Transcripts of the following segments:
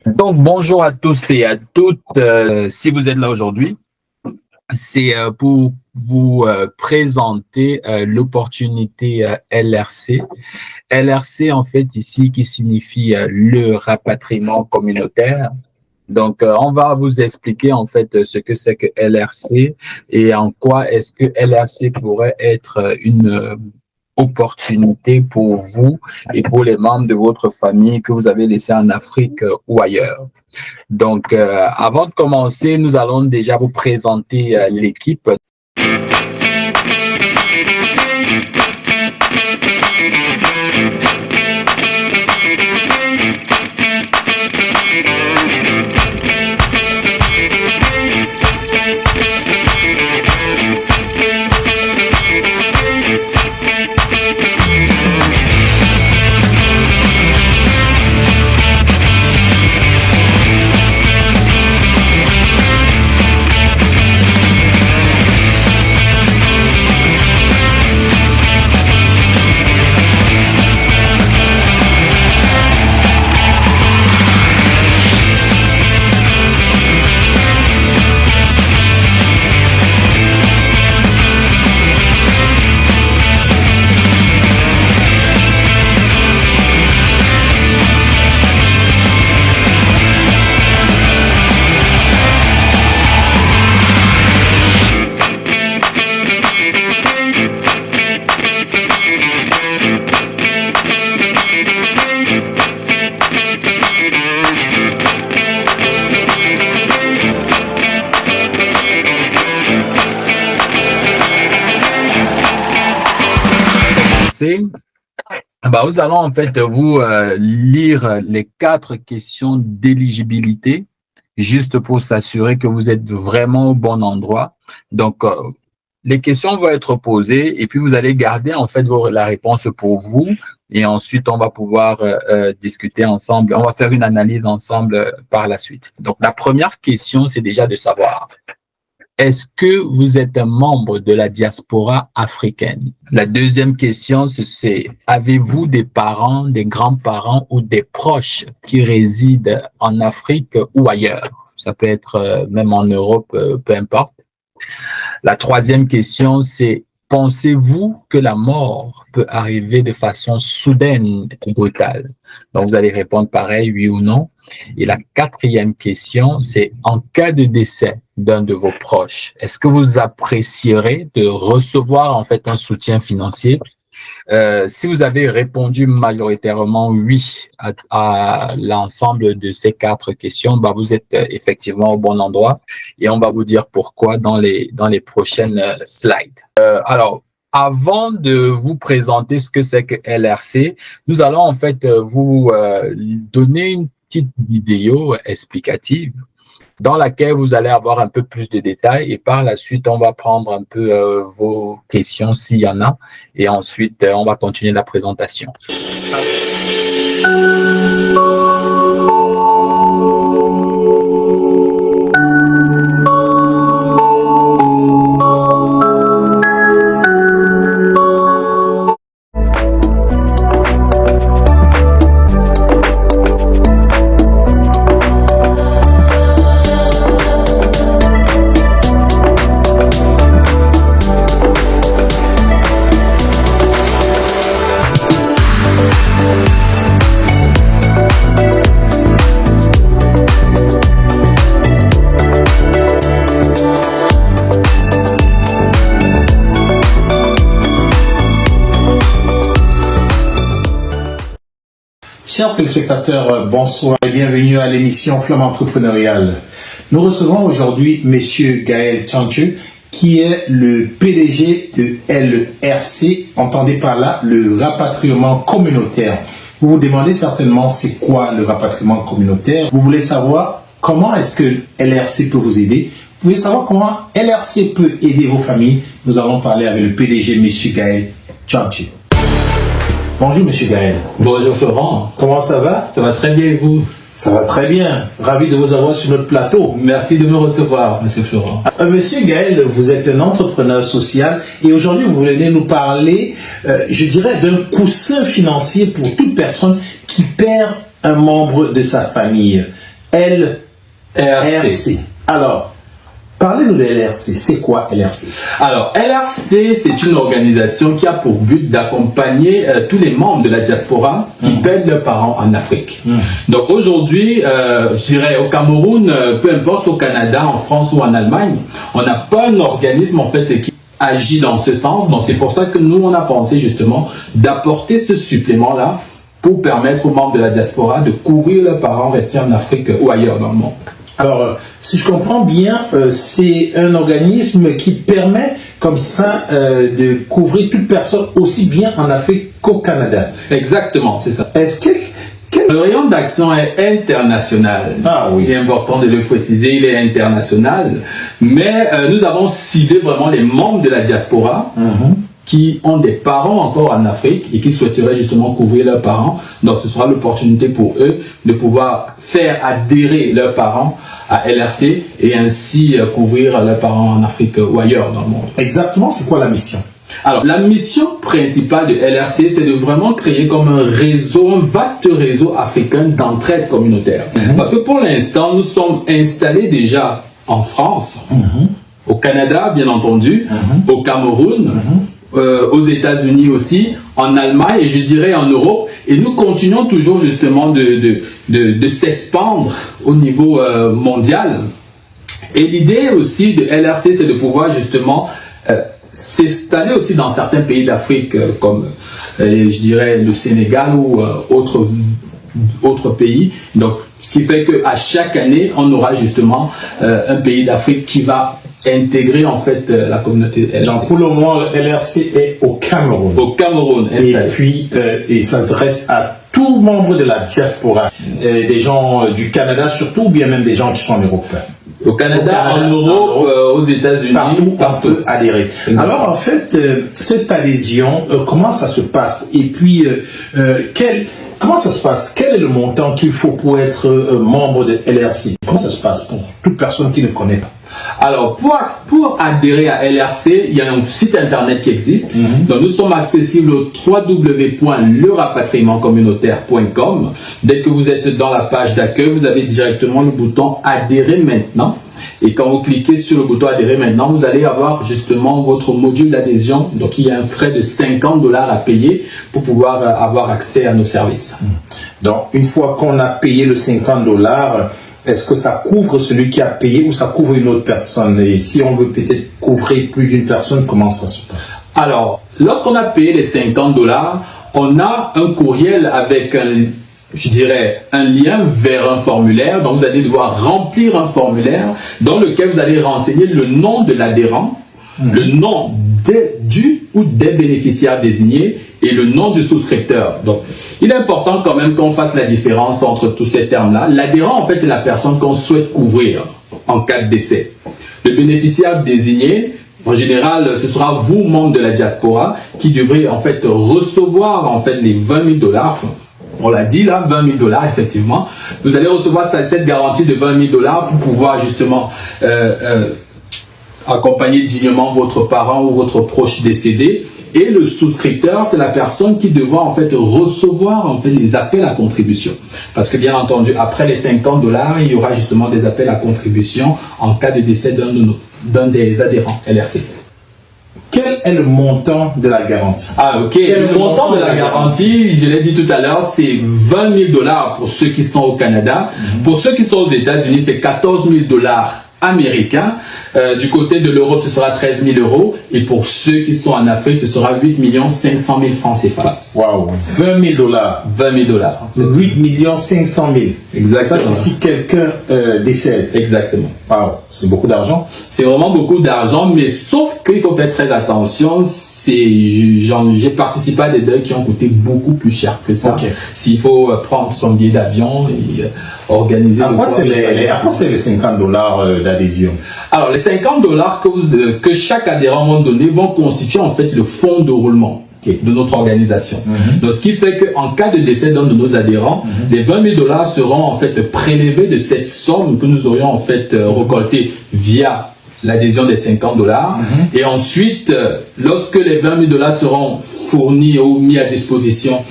Donc, bonjour à tous et à toutes. Si vous êtes là aujourd'hui, c'est pour vous présenter l'opportunité LRC. LRC, en fait, ici, qui signifie le rapatriement communautaire. Donc, on va vous expliquer, en fait, ce que c'est que LRC et en quoi est-ce que LRC pourrait être une opportunité pour vous et pour les membres de votre famille que vous avez laissés en Afrique ou ailleurs. Donc, avant de commencer, nous allons déjà vous présenter l'équipe. Nous allons en fait vous lire les 4 questions d'éligibilité, juste pour s'assurer que vous êtes vraiment au bon endroit. Donc, les questions vont être posées et puis vous allez garder en fait la réponse pour vous et ensuite on va pouvoir discuter ensemble. On va faire une analyse ensemble par la suite. Donc, la première question, c'est déjà de savoir: est-ce que vous êtes un membre de la diaspora africaine? La deuxième question, c'est avez-vous des parents, des grands-parents ou des proches qui résident en Afrique ou ailleurs? Ça peut être même en Europe, peu importe. La troisième question, c'est pensez-vous que la mort peut arriver de façon soudaine et brutale? Donc, vous allez répondre pareil, oui ou non. Et la quatrième question, c'est en cas de décès d'un de vos proches, est-ce que vous apprécierez de recevoir en fait un soutien financier? Si vous avez répondu majoritairement oui à l'ensemble de ces 4 questions, vous êtes effectivement au bon endroit et on va vous dire pourquoi dans les prochaines slides. Alors, avant de vous présenter ce que c'est que LRC, nous allons en fait vous donner une petite vidéo explicative dans laquelle vous allez avoir un peu plus de détails et par la suite, on va prendre un peu vos questions s'il y en a et ensuite, on va continuer la présentation. Chers téléspectateurs, bonsoir et bienvenue à l'émission Flamme Entrepreneuriale. Nous recevons aujourd'hui Monsieur Gaël Tchanchu, qui est le PDG de LRC, entendez par là le rapatriement communautaire. Vous vous demandez certainement c'est quoi le rapatriement communautaire. Vous voulez savoir comment est-ce que LRC peut vous aider. Vous voulez savoir comment LRC peut aider vos familles. Nous allons parler avec le PDG Monsieur Gaël Tchanchu. Bonjour Monsieur Gaël. Bonjour Florent. Comment ça va? Ça va très bien et vous? Ça va très bien. Ravi de vous avoir sur notre plateau. Merci de me recevoir, Monsieur Florent. Monsieur Gaël, vous êtes un entrepreneur social et aujourd'hui vous venez nous parler, je dirais, d'un coussin financier pour toute personne qui perd un membre de sa famille. LRC. Alors, parlez-nous de LRC. C'est quoi LRC? Alors, LRC, c'est une organisation qui a pour but d'accompagner tous les membres de la diaspora qui perdent leurs parents en Afrique. Donc aujourd'hui, je dirais au Cameroun, peu importe au Canada, en France ou en Allemagne, on n'a pas un organisme en fait qui agit dans ce sens. Donc c'est pour ça que nous, on a pensé justement d'apporter ce supplément-là pour permettre aux membres de la diaspora de couvrir leurs parents restés en Afrique ou ailleurs dans le monde. Alors, si je comprends bien, c'est un organisme qui permet comme ça de couvrir toute personne aussi bien en Afrique qu'au Canada. Exactement, c'est ça. Est-ce que... Le rayon d'action est international. Ah oui. Il est important de le préciser, il est international. Mais nous avons ciblé vraiment les membres de la diaspora qui ont des parents encore en Afrique et qui souhaiteraient justement couvrir leurs parents. Donc ce sera l'opportunité pour eux de pouvoir faire adhérer leurs parents à LRC et ainsi couvrir leurs parents en Afrique ou ailleurs dans le monde. Exactement, c'est quoi la mission? Alors, la mission principale de LRC, c'est de vraiment créer comme un réseau, un vaste réseau africain d'entraide communautaire. Parce que pour l'instant, nous sommes installés déjà en France, au Canada, bien entendu, au Cameroun, aux États-Unis aussi, en Allemagne et je dirais en Europe. Et nous continuons toujours justement de s'expandre au niveau mondial. Et l'idée aussi de LRC, c'est de pouvoir justement s'installer aussi dans certains pays d'Afrique comme je dirais le Sénégal ou autres pays. Donc, ce qui fait qu'à chaque année, on aura justement un pays d'Afrique qui va intégrer en fait la communauté LRC. Donc, pour le moment, LRC est au Cameroun. Au Cameroun, installé. Et puis, il s'adresse à tout membre de la diaspora, des gens du Canada surtout, ou bien même des gens qui sont en Europe. Au Canada, en Europe, aux États-Unis, partout peut adhérer. Alors en fait, cette adhésion, comment ça se passe? Et puis, comment ça se passe? Quel est le montant qu'il faut pour être membre de LRC? Comment ça se passe pour toute personne qui ne connaît pas? Alors, pour adhérer à LRC, il y a un site internet qui existe. Donc, nous sommes accessibles au www.lerapatriemancommunautaire.com. Dès que vous êtes dans la page d'accueil, vous avez directement le bouton adhérer maintenant. Et quand vous cliquez sur le bouton adhérer maintenant, vous allez avoir justement votre module d'adhésion. Donc, il y a un frais de $50 à payer pour pouvoir avoir accès à nos services. Donc, une fois qu'on a payé le $50, est-ce que ça couvre celui qui a payé ou ça couvre une autre personne? Et si on veut peut-être couvrir plus d'une personne, comment ça se passe? Alors, lorsqu'on a payé les $50, on a un courriel avec je dirais, un lien vers un formulaire. Donc, vous allez devoir remplir un formulaire dans lequel vous allez renseigner le nom de l'adhérent, le nom du ou des bénéficiaires désignés et le nom du souscripteur. Donc, il est important quand même qu'on fasse la différence entre tous ces termes-là. L'adhérent, en fait, c'est la personne qu'on souhaite couvrir en cas de décès. Le bénéficiaire désigné, en général, ce sera vous, membre de la diaspora, qui devrez en fait recevoir en fait les $20 000. On l'a dit là, $20 000 effectivement. Vous allez recevoir cette garantie de $20 000 pour pouvoir justement accompagner dignement votre parent ou votre proche décédé. Et le souscripteur, c'est la personne qui devra en fait recevoir en fait les appels à contribution. Parce que bien entendu, après les $50, il y aura justement des appels à contribution en cas de décès d'un des adhérents LRC. Quel est le montant de la garantie? Ah, ok. Le montant de la garantie, je l'ai dit tout à l'heure, c'est $20 000 pour ceux qui sont au Canada. Pour ceux qui sont aux États-Unis, c'est $14 000 américains. Du côté de l'Europe, ce sera 13 000 €. Et pour ceux qui sont en Afrique, ce sera 8 500 000 francs CFA. Waouh, $20 000. 20 000 $. 8 500 000. Exactement. Ça, c'est si quelqu'un décède. Exactement. Waouh, c'est beaucoup d'argent. C'est vraiment beaucoup d'argent, mais sauf qu'il faut faire très attention. J'ai participé à des deuils qui ont coûté beaucoup plus cher que ça. Okay. S'il faut prendre son billet d'avion et organiser. À quoi c'est les $50 d'adhésion? Alors, les $50 que chaque adhérent va donner vont constituer en fait le fonds de roulement de notre organisation. Donc, ce qui fait qu'en cas de décès d'un de nos adhérents, les $20 000 seront en fait prélevés de cette somme que nous aurions en fait récoltée via l'adhésion des $50. Et ensuite, lorsque les $20 000 seront fournis ou mis à disposition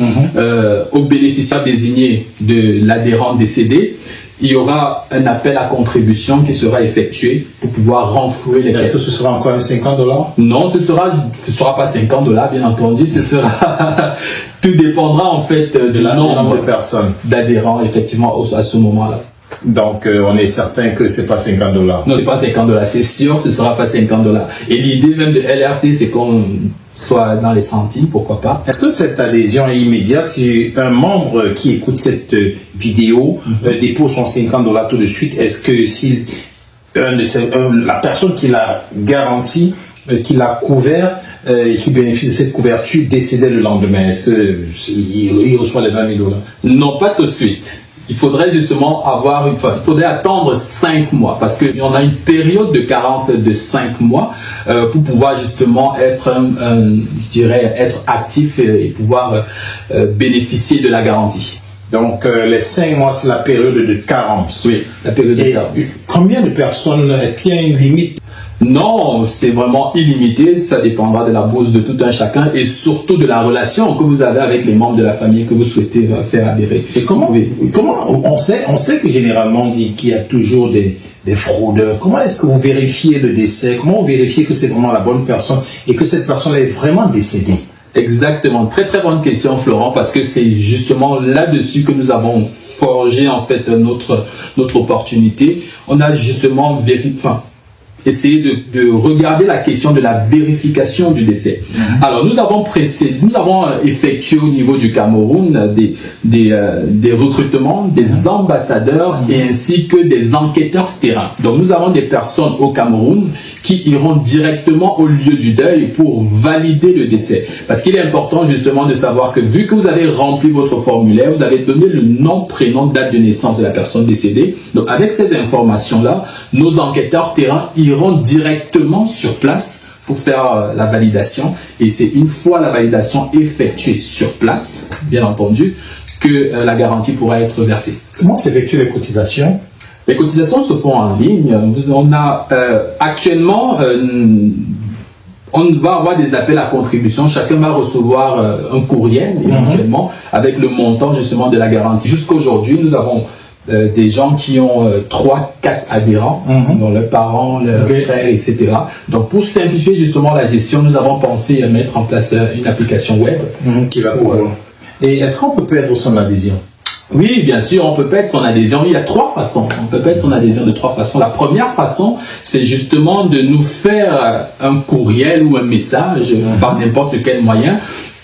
aux bénéficiaires désignés de l'adhérent décédé, il y aura un appel à contribution qui sera effectué pour pouvoir renflouer les caisses. Est-ce que ce sera encore $50? Non, ce sera pas $50, bien entendu. Ce sera tout dépendra en fait du nombre de personnes d'adhérents effectivement à ce moment-là. Donc, on est certain que c'est pas $50. Non, c'est pas $50, c'est sûr, ce sera pas $50. Et l'idée même de LRC, c'est qu'on soit dans les centimes, pourquoi pas. Est-ce que cette adhésion est immédiate? Si un membre qui écoute cette vidéo dépose son $50 tout de suite, est-ce que si la personne qui l'a garanti, qui l'a couvert, qui bénéficie de cette couverture décédait le lendemain, est-ce qu'il reçoit les $20 000? Non, pas tout de suite. Il faudrait justement il faudrait attendre 5 mois parce qu'il y en a une période de carence de 5 mois pour pouvoir justement être actif et pouvoir bénéficier de la garantie. Donc, les 5 mois, c'est la période de carence. Oui, la période de carence. Combien de personnes, est-ce qu'il y a une limite? Non, c'est vraiment illimité, ça dépendra de la bourse de tout un chacun et surtout de la relation que vous avez avec les membres de la famille que vous souhaitez faire adhérer. Et comment on sait que généralement on dit qu'il y a toujours des fraudeurs. Comment est-ce que vous vérifiez le décès? Comment vous vérifiez que c'est vraiment la bonne personne et que cette personne est vraiment décédée? Exactement, très très bonne question Florent, parce que c'est justement là-dessus que nous avons forgé en fait notre avons On a justement essayer de regarder la question de la vérification du décès. Alors, nous avons effectué au niveau du Cameroun des recrutements, des ambassadeurs et ainsi que des enquêteurs terrain. Donc, nous avons des personnes au Cameroun qui iront directement au lieu du deuil pour valider le décès. Parce qu'il est important justement de savoir que vu que vous avez rempli votre formulaire, vous avez donné le nom, prénom, date de naissance de la personne décédée. Donc, avec ces informations-là, nos enquêteurs terrain iront directement sur place pour faire la validation, et c'est une fois la validation effectuée sur place, bien entendu, que la garantie pourra être versée. Comment s'effectuent les cotisations? Les cotisations se font en ligne. On a actuellement on va avoir des appels à contribution. Chacun va recevoir un courriel éventuellement avec le montant justement de la garantie. Jusqu'aujourd'hui, nous avons des gens qui ont 3-4 adhérents, dont leurs parents, leurs frères, etc. Donc, pour simplifier justement la gestion, nous avons pensé à mettre en place une application web. Qui va Et est-ce qu'on peut perdre son adhésion? Oui, bien sûr, on peut perdre son adhésion. Il y a 3 façons. On peut perdre son adhésion de 3 façons. La première façon, c'est justement de nous faire un courriel ou un message par n'importe quel moyen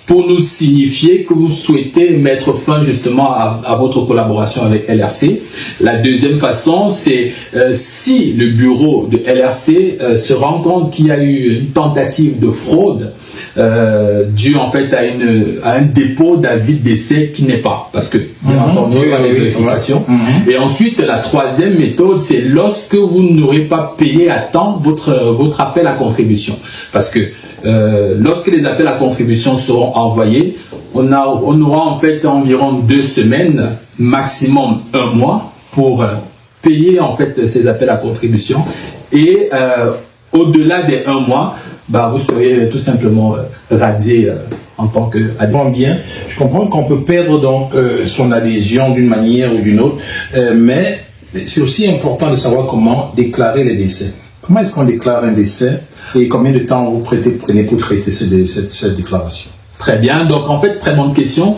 pour nous signifier que vous souhaitez mettre fin justement à votre collaboration avec LRC. La deuxième façon, c'est si le bureau de LRC se rend compte qu'il y a eu une tentative de fraude dû en fait à un dépôt d'avis de décès qui n'est pas, parce que bien entendu il y a des vérifications. Et ensuite la troisième méthode, c'est lorsque vous n'aurez pas payé à temps votre appel à contribution, parce que lorsque les appels à contribution seront envoyés, on aura en fait environ 2 semaines, maximum 1 mois pour payer en fait ces appels à contribution, et au-delà des 1 mois, vous serez tout simplement radié en tant qu'adhérent. Bien, je comprends qu'on peut perdre donc son adhésion d'une manière ou d'une autre, mais c'est aussi important de savoir comment déclarer les décès. Comment est-ce qu'on déclare un décès et combien de temps vous prenez pour traiter cette déclaration? Très bien, donc en fait, très bonne question.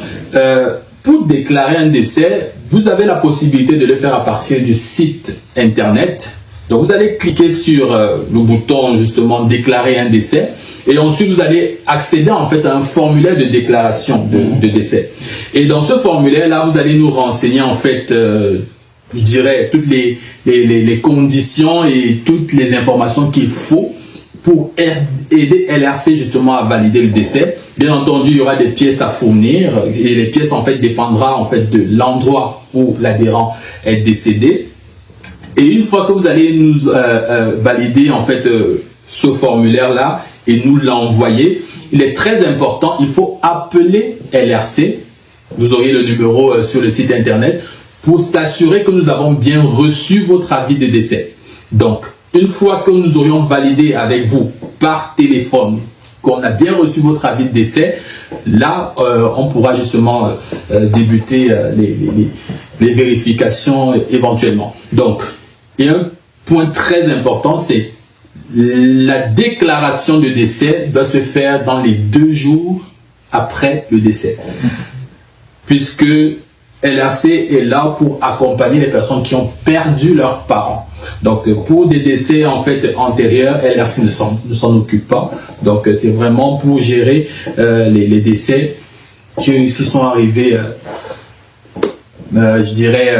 Pour déclarer un décès, vous avez la possibilité de le faire à partir du site internet. Donc vous allez cliquer sur le bouton justement déclarer un décès, et ensuite vous allez accéder en fait à un formulaire de déclaration de décès. Et dans ce formulaire là, vous allez nous renseigner en fait je dirais toutes les conditions et toutes les informations qu'il faut pour aider LRC justement à valider le décès. Bien entendu, il y aura des pièces à fournir, et les pièces en fait dépendra en fait de l'endroit où l'adhérent est décédé. Et une fois que vous allez nous valider en fait ce formulaire-là et nous l'envoyer, il est très important, il faut appeler LRC. Vous aurez le numéro sur le site internet pour s'assurer que nous avons bien reçu votre avis de décès. Donc, une fois que nous aurions validé avec vous par téléphone qu'on a bien reçu votre avis de décès, là, on pourra justement débuter les vérifications éventuellement. Donc, et un point très important, c'est la déclaration de décès doit se faire dans les 2 jours après le décès. Puisque LRC est là pour accompagner les personnes qui ont perdu leurs parents. Donc, pour des décès en fait antérieurs, LRC ne s'en occupe pas. Donc, c'est vraiment pour gérer les décès qui sont arrivés, je dirais,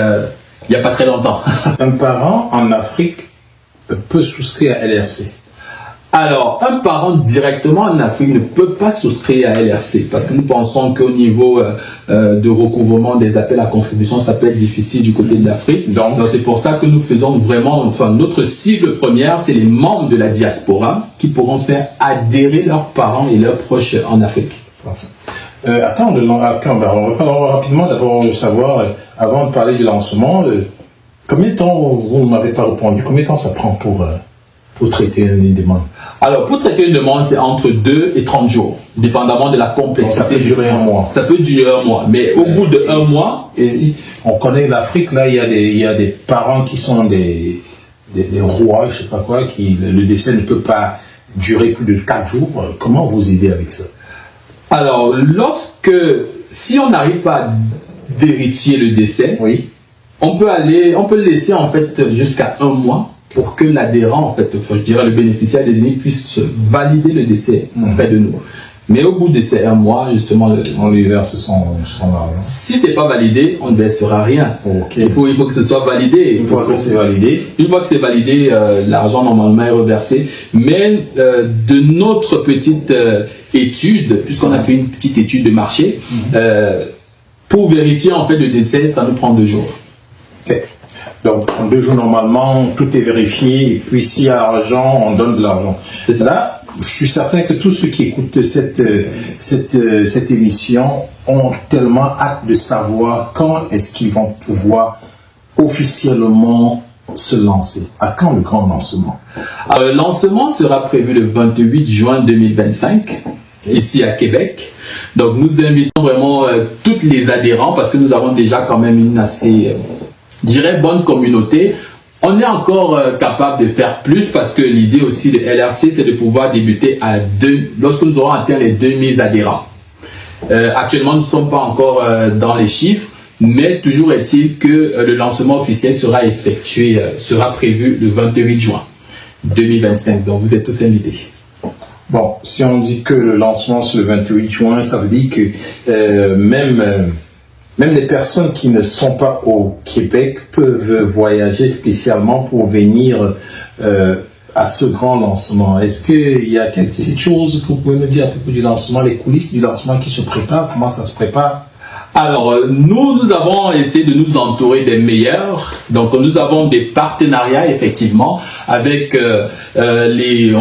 il n'y a pas très longtemps. Un parent en Afrique peut souscrire à LRC. Alors, un parent directement en Afrique ne peut pas souscrire à LRC parce que nous pensons qu'au niveau de recouvrement des appels à contribution, ça peut être difficile du côté de l'Afrique. Donc c'est pour ça que nous faisons vraiment, enfin, notre cible première, c'est les membres de la diaspora qui pourront faire adhérer leurs parents et leurs proches en Afrique. Parfait. On va rapidement d'abord savoir, avant de parler du lancement, combien de temps, vous ne m'avez pas répondu, combien de temps ça prend pour traiter une demande? Alors, pour traiter une demande, c'est entre 2 et 30 jours, dépendamment de la complexité. Donc, ça peut durer un mois. Ça peut durer un mois, mais au bout de un mois... On connaît l'Afrique, là, il y a des parents qui sont des rois, je sais pas quoi, le décès ne peut pas durer plus de 4 jours. Comment vous aider avec ça? Alors, si on n'arrive pas à vérifier le décès, oui, on peut le laisser en fait jusqu'à un mois pour que l'adhérent, en fait, je dirais le bénéficiaire désigné puisse valider le décès auprès de nous. Mais au bout de ces 1 mois, justement, on lui verse son argent. Si c'est pas validé, on ne versera rien. Okay. Il faut que ce soit validé. Une fois que c'est validé, l'argent normalement est reversé. Mais de notre petite étude, puisqu'on a fait une petite étude de marché, pour vérifier en fait le décès, ça nous prend 2 jours. Okay. Donc, en 2 jours, normalement, tout est vérifié. Et puis, s'il y a argent, on donne de l'argent. Là, je suis certain que tous ceux qui écoutent cette émission ont tellement hâte de savoir quand est-ce qu'ils vont pouvoir officiellement se lancer. À quand le grand lancement? Alors, le lancement sera prévu le 28 juin 2025. Ici à Québec. Donc, nous invitons vraiment toutes les adhérents parce que nous avons déjà quand même une assez... je dirais bonne communauté. On est encore capable de faire plus parce que l'idée aussi de LRC, c'est de pouvoir débuter lorsque nous aurons atteint les 2000 adhérents. Actuellement, nous ne sommes pas encore dans les chiffres, mais toujours est-il que le lancement officiel sera prévu le 28 juin 2025. Donc, vous êtes tous invités. Bon, si on dit que le lancement c'est le 28 juin, ça veut dire que même les personnes qui ne sont pas au Québec peuvent voyager spécialement pour venir à ce grand lancement. Est-ce qu'il y a quelques petites choses que vous pouvez me dire à propos du lancement, les coulisses du lancement qui se préparent, comment ça se prépare? Alors, nous avons essayé de nous entourer des meilleurs. Donc, nous avons des partenariats, effectivement, avec les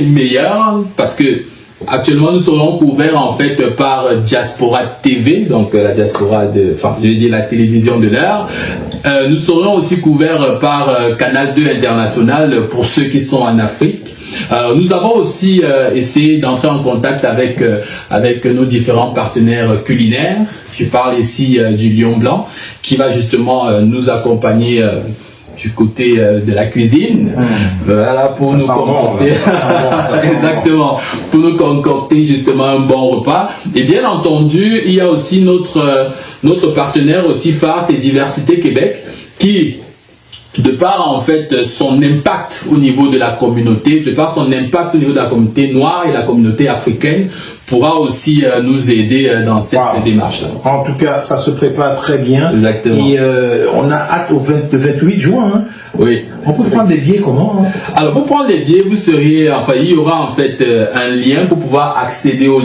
meilleurs, parce que actuellement, nous serons couverts, en fait, par Diaspora TV, donc la la télévision de l'heure. Nous serons aussi couverts par Canal 2 International pour ceux qui sont en Afrique. Nous avons aussi essayé d'entrer en contact avec nos différents partenaires culinaires. Je parle ici du Lion Blanc, qui va justement nous accompagner du côté de la cuisine, voilà, pour nous concocter, exactement, pour nous concocter justement un bon repas. Et bien entendu, il y a aussi notre partenaire aussi phare, c'est Diversité Québec, qui, de par en fait son impact au niveau de la communauté, de par son impact au niveau de la communauté noire et la communauté africaine, pourra aussi nous aider dans cette démarche-là. En tout cas, ça se prépare très bien. Exactement. Et on a hâte au 28 juin. Hein. Oui. On peut prendre des billets comment hein? Alors, pour prendre les billets, il y aura en fait un lien pour pouvoir accéder aux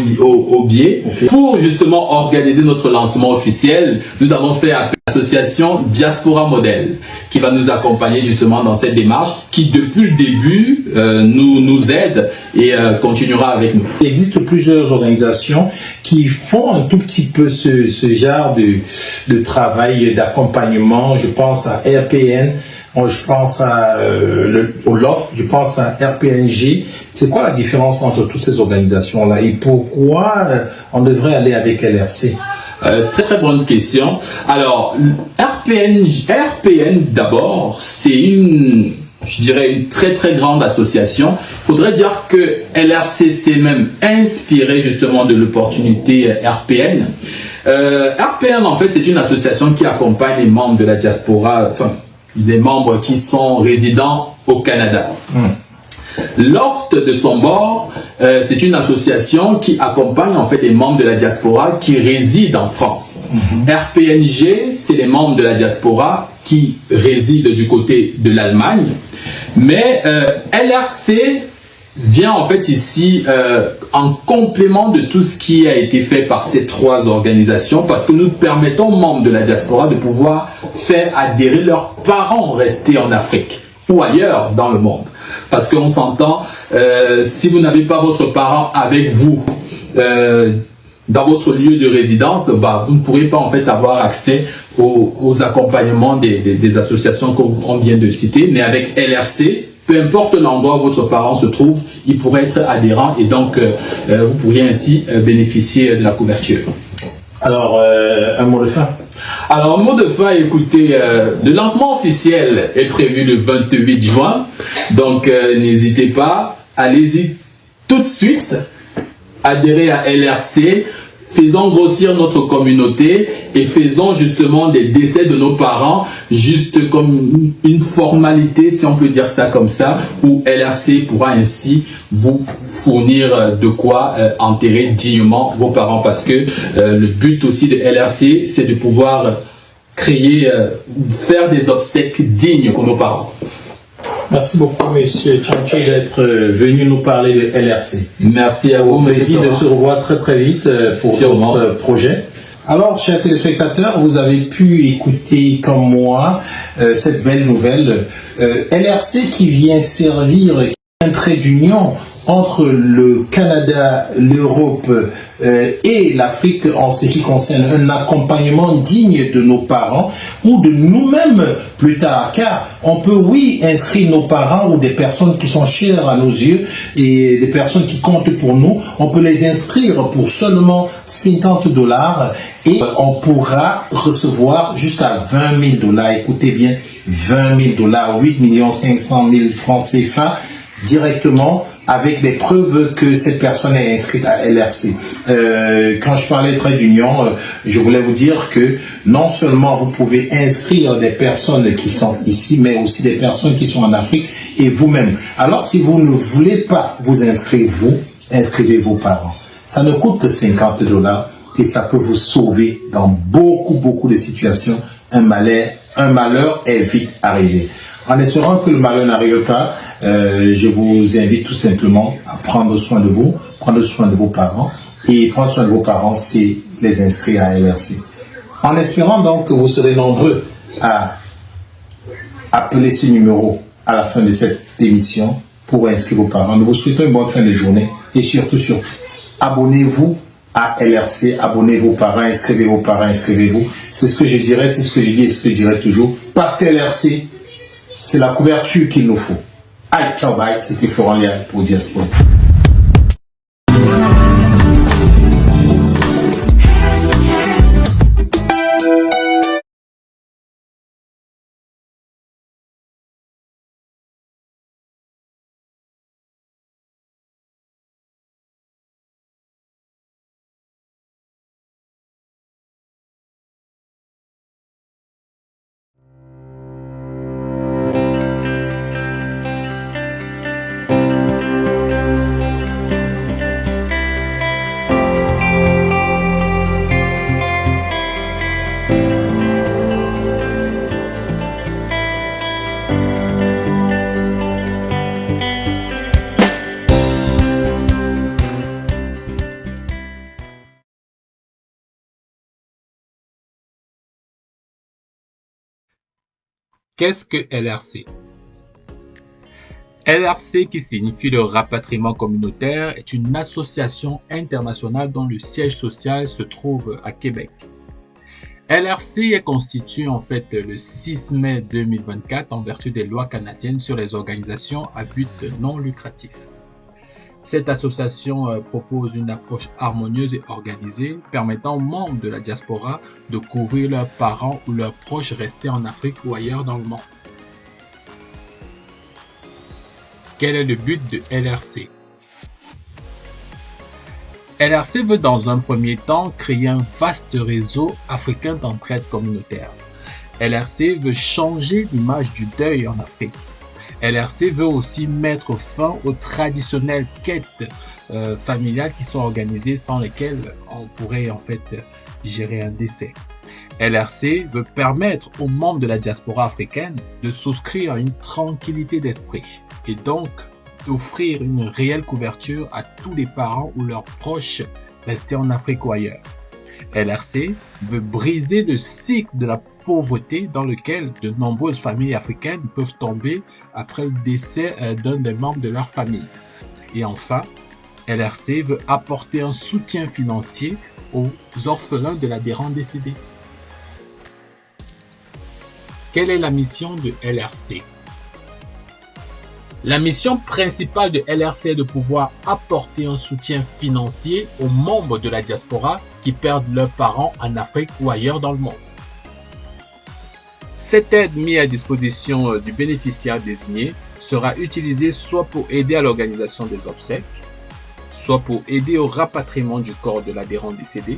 billets. Okay. Pour justement organiser notre lancement officiel, nous avons fait appel à l'association Diaspora Model, qui va nous accompagner justement dans cette démarche, qui depuis le début nous aide et continuera avec nous. Il existe plusieurs organisations qui font un tout petit peu ce genre de travail d'accompagnement. Je pense à RPN, Moi, je pense au LOF, je pense à RPNG. C'est quoi la différence entre toutes ces organisations-là et pourquoi on devrait aller avec LRC? Très bonne question. Alors, RPN d'abord, c'est une très très grande association. Il faudrait dire que LRC s'est même inspiré justement de l'opportunité RPN. RPN, en fait, c'est une association qui accompagne les membres de la diaspora, enfin, des membres qui sont résidents au Canada. Loft de son bord, c'est une association qui accompagne en fait les membres de la diaspora qui résident en France. RPNG, c'est les membres de la diaspora qui résident du côté de l'Allemagne. Mais LRC vient en fait ici en complément de tout ce qui a été fait par ces trois organisations, parce que nous permettons aux membres de la diaspora de pouvoir faire adhérer leurs parents restés en Afrique ou ailleurs dans le monde. Parce qu'on s'entend, si vous n'avez pas votre parent avec vous dans votre lieu de résidence, vous ne pourrez pas en fait avoir accès aux accompagnements des associations qu'on vient de citer. Mais avec LRC, peu importe l'endroit où votre parent se trouve, il pourrait être adhérent et donc vous pourriez ainsi bénéficier de la couverture. Alors, un mot de fin. Alors, mot de fin, écoutez, le lancement officiel est prévu le 28 juin. Donc, n'hésitez pas, allez-y tout de suite, adhérez à LRC, faisons grossir notre communauté et faisons justement des décès de nos parents, juste comme une formalité, si on peut dire ça comme ça, où LRC pourra ainsi vous fournir de quoi enterrer dignement vos parents. Parce que le but aussi de LRC, c'est de pouvoir faire des obsèques dignes pour nos parents. Merci beaucoup, Monsieur Tchanché, d'être venu nous parler de LRC. Merci à vous. Au plaisir de se revoir très très vite pour d'autres projets. Alors, chers téléspectateurs, vous avez pu écouter comme moi cette belle nouvelle. LRC qui vient servir un trait d'union entre le Canada, l'Europe et l'Afrique en ce qui concerne un accompagnement digne de nos parents ou de nous-mêmes plus tard, car on peut inscrire nos parents ou des personnes qui sont chères à nos yeux et des personnes qui comptent pour nous, on peut les inscrire pour seulement $50 et on pourra recevoir jusqu'à $20 000. Écoutez bien, $20 000, 8 500 000 francs CFA directement avec des preuves que cette personne est inscrite à LRC. Quand je parlais de trait d'union, je voulais vous dire que non seulement vous pouvez inscrire des personnes qui sont ici, mais aussi des personnes qui sont en Afrique et vous-même. Alors si vous ne voulez pas vous inscrire, inscrivez vos parents. Ça ne coûte que $50 et ça peut vous sauver dans beaucoup de situations. Un malheur est vite arrivé. En espérant que le malheur n'arrive pas, je vous invite tout simplement à prendre soin de vous, prendre soin de vos parents. Et prendre soin de vos parents, c'est les inscrire à LRC. En espérant donc que vous serez nombreux à appeler ce numéro à la fin de cette émission pour inscrire vos parents. Nous vous souhaitons une bonne fin de journée et surtout, abonnez-vous à LRC, abonnez vos parents, inscrivez vos parents, inscrivez-vous. C'est ce que je dirais, c'est ce que je dis et ce que je dirai toujours. Parce que LRC, c'est la couverture qu'il nous faut. Allez, ciao, bye. C'était Florent Lial pour Diaspora. Qu'est-ce que LRC? LRC, qui signifie le rapatriement communautaire, est une association internationale dont le siège social se trouve à Québec. LRC est constituée en fait le 6 mai 2024 en vertu des lois canadiennes sur les organisations à but non lucratif. Cette association propose une approche harmonieuse et organisée permettant aux membres de la diaspora de couvrir leurs parents ou leurs proches restés en Afrique ou ailleurs dans le monde. Quel est le but de LRC? LRC veut dans un premier temps créer un vaste réseau africain d'entraide communautaire. LRC veut changer l'image du deuil en Afrique. LRC veut aussi mettre fin aux traditionnelles quêtes familiales qui sont organisées sans lesquelles on pourrait en fait gérer un décès. LRC veut permettre aux membres de la diaspora africaine de souscrire à une tranquillité d'esprit et donc d'offrir une réelle couverture à tous les parents ou leurs proches restés en Afrique ou ailleurs. LRC veut briser le cycle de la pauvreté dans lequel de nombreuses familles africaines peuvent tomber après le décès d'un des membres de leur famille. Et enfin, LRC veut apporter un soutien financier aux orphelins de l'adhérent décédé. Quelle est la mission de LRC? La mission principale de LRC est de pouvoir apporter un soutien financier aux membres de la diaspora qui perdent leurs parents en Afrique ou ailleurs dans le monde. Cette aide mise à disposition du bénéficiaire désigné sera utilisée soit pour aider à l'organisation des obsèques, soit pour aider au rapatriement du corps de l'adhérent décédé,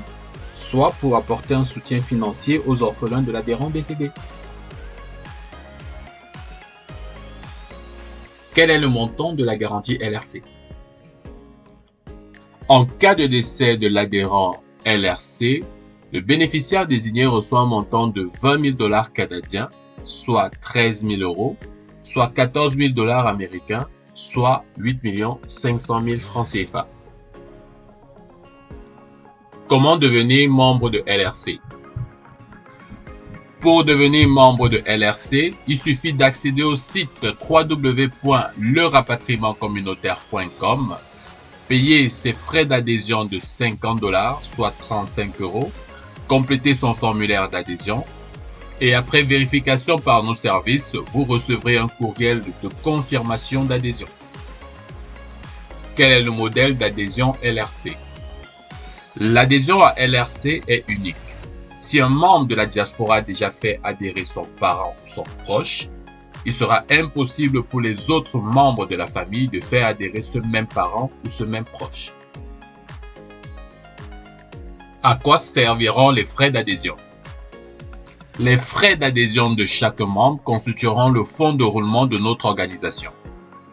soit pour apporter un soutien financier aux orphelins de l'adhérent décédé. Quel est le montant de la garantie LRC? En cas de décès de l'adhérent LRC, le bénéficiaire désigné reçoit un montant de 20 000 $ canadiens, soit 13 000 €, soit 14 000 $ américains, soit 8 500 000 francs CFA. Comment devenir membre de LRC? Pour devenir membre de LRC, il suffit d'accéder au site www.lerapatriemaentcommunautaire.com, payer ses frais d'adhésion de 50 $, soit 35 €, compléter son formulaire d'adhésion et après vérification par nos services, vous recevrez un courriel de confirmation d'adhésion. Quel est le modèle d'adhésion LRC? L'adhésion à LRC est unique. Si un membre de la diaspora a déjà fait adhérer son parent ou son proche, il sera impossible pour les autres membres de la famille de faire adhérer ce même parent ou ce même proche. À quoi serviront les frais d'adhésion? Les frais d'adhésion de chaque membre constitueront le fonds de roulement de notre organisation.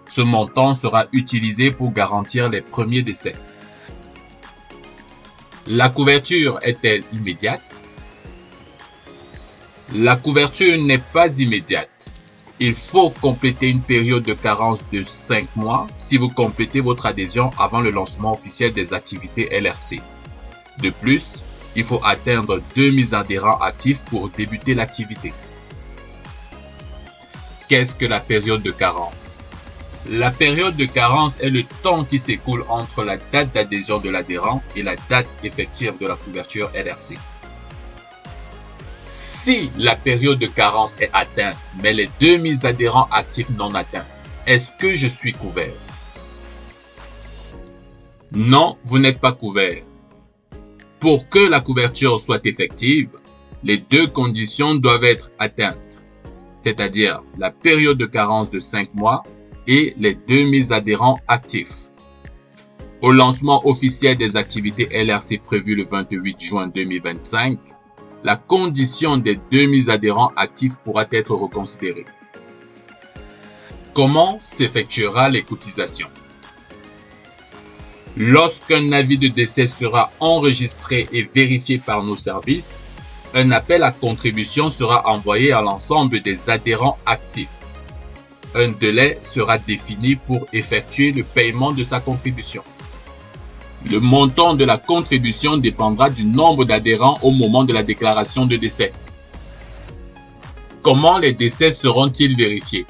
Ce montant sera utilisé pour garantir les premiers décès. La couverture est-elle immédiate? La couverture n'est pas immédiate. Il faut compléter une période de carence de 5 mois si vous complétez votre adhésion avant le lancement officiel des activités LRC. De plus, il faut atteindre 2000 adhérents actifs pour débuter l'activité. Qu'est-ce que la période de carence? La période de carence est le temps qui s'écoule entre la date d'adhésion de l'adhérent et la date effective de la couverture LRC. Si la période de carence est atteinte, mais les 2000 adhérents actifs non atteints, est-ce que je suis couvert? Non, vous n'êtes pas couvert. Pour que la couverture soit effective, les deux conditions doivent être atteintes, c'est-à-dire la période de carence de 5 mois et les 2000 adhérents actifs. Au lancement officiel des activités LRC prévu le 28 juin 2025, la condition des 2000 adhérents actifs pourra être reconsidérée. Comment s'effectuera les cotisations? Lorsqu'un avis de décès sera enregistré et vérifié par nos services, un appel à contribution sera envoyé à l'ensemble des adhérents actifs. Un délai sera défini pour effectuer le paiement de sa contribution. Le montant de la contribution dépendra du nombre d'adhérents au moment de la déclaration de décès. Comment les décès seront-ils vérifiés?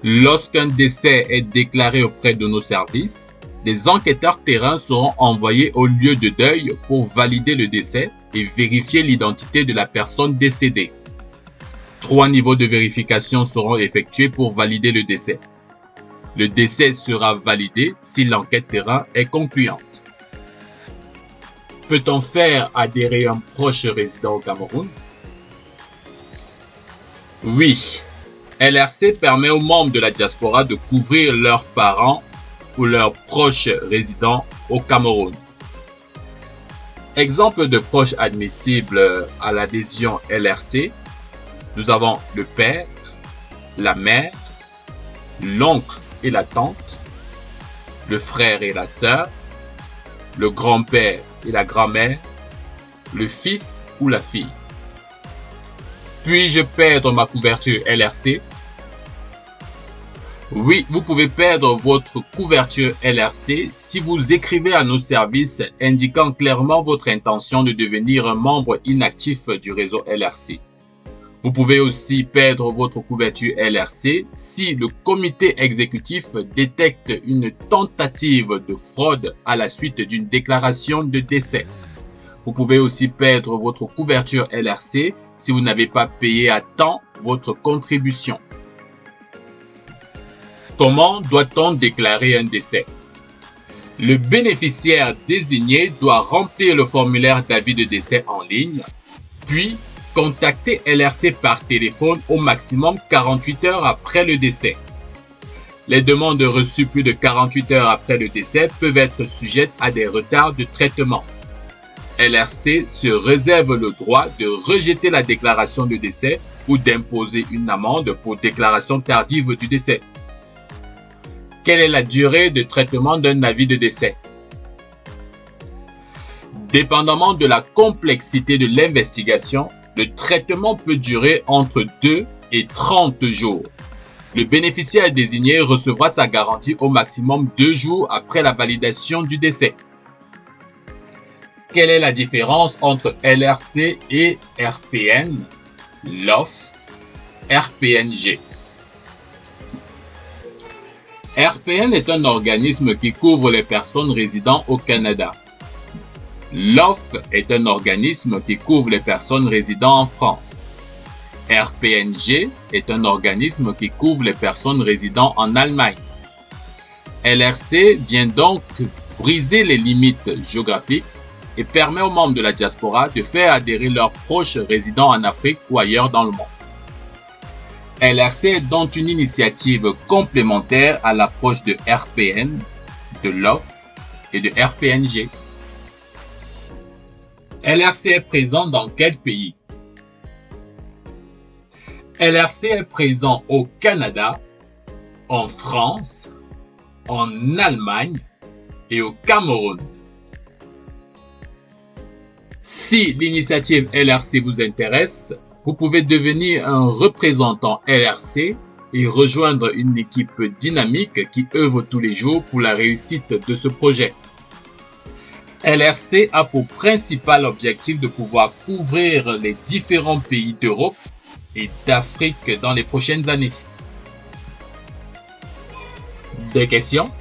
Lorsqu'un décès est déclaré auprès de nos services, des enquêteurs terrain seront envoyés au lieu de deuil pour valider le décès et vérifier l'identité de la personne décédée. 3 niveaux de vérification seront effectués pour valider le décès. Le décès sera validé si l'enquête terrain est concluante. Peut-on faire adhérer un proche résident au Cameroun? Oui. LRC permet aux membres de la diaspora de couvrir leurs parents ou leurs proches résidents au Cameroun. Exemple de proches admissibles à l'adhésion LRC, nous avons le père, la mère, l'oncle et la tante, le frère et la sœur, le grand-père et la grand-mère, le fils ou la fille. Puis-je perdre ma couverture LRC? Oui, vous pouvez perdre votre couverture LRC si vous écrivez à nos services indiquant clairement votre intention de devenir un membre inactif du réseau LRC. Vous pouvez aussi perdre votre couverture LRC si le comité exécutif détecte une tentative de fraude à la suite d'une déclaration de décès. Vous pouvez aussi perdre votre couverture LRC si vous n'avez pas payé à temps votre contribution. Comment doit-on déclarer un décès? Le bénéficiaire désigné doit remplir le formulaire d'avis de décès en ligne, puis contacter LRC par téléphone au maximum 48 heures après le décès. Les demandes reçues plus de 48 heures après le décès peuvent être sujettes à des retards de traitement. LRC se réserve le droit de rejeter la déclaration de décès ou d'imposer une amende pour déclaration tardive du décès. Quelle est la durée de traitement d'un avis de décès? Dépendamment de la complexité de l'investigation, le traitement peut durer entre 2 et 30 jours. Le bénéficiaire désigné recevra sa garantie au maximum 2 jours après la validation du décès. Quelle est la différence entre LRC et RPN, LOF, RPNG? RPN est un organisme qui couvre les personnes résidant au Canada. LOF est un organisme qui couvre les personnes résidant en France. RPNG est un organisme qui couvre les personnes résidant en Allemagne. LRC vient donc briser les limites géographiques et permet aux membres de la diaspora de faire adhérer leurs proches résidant en Afrique ou ailleurs dans le monde. LRC est donc une initiative complémentaire à l'approche de RPN, de LOF et de RPNG. LRC est présent dans quel pays? LRC est présent au Canada, en France, en Allemagne et au Cameroun. Si l'initiative LRC vous intéresse, vous pouvez devenir un représentant LRC et rejoindre une équipe dynamique qui œuvre tous les jours pour la réussite de ce projet. LRC a pour principal objectif de pouvoir couvrir les différents pays d'Europe et d'Afrique dans les prochaines années. Des questions?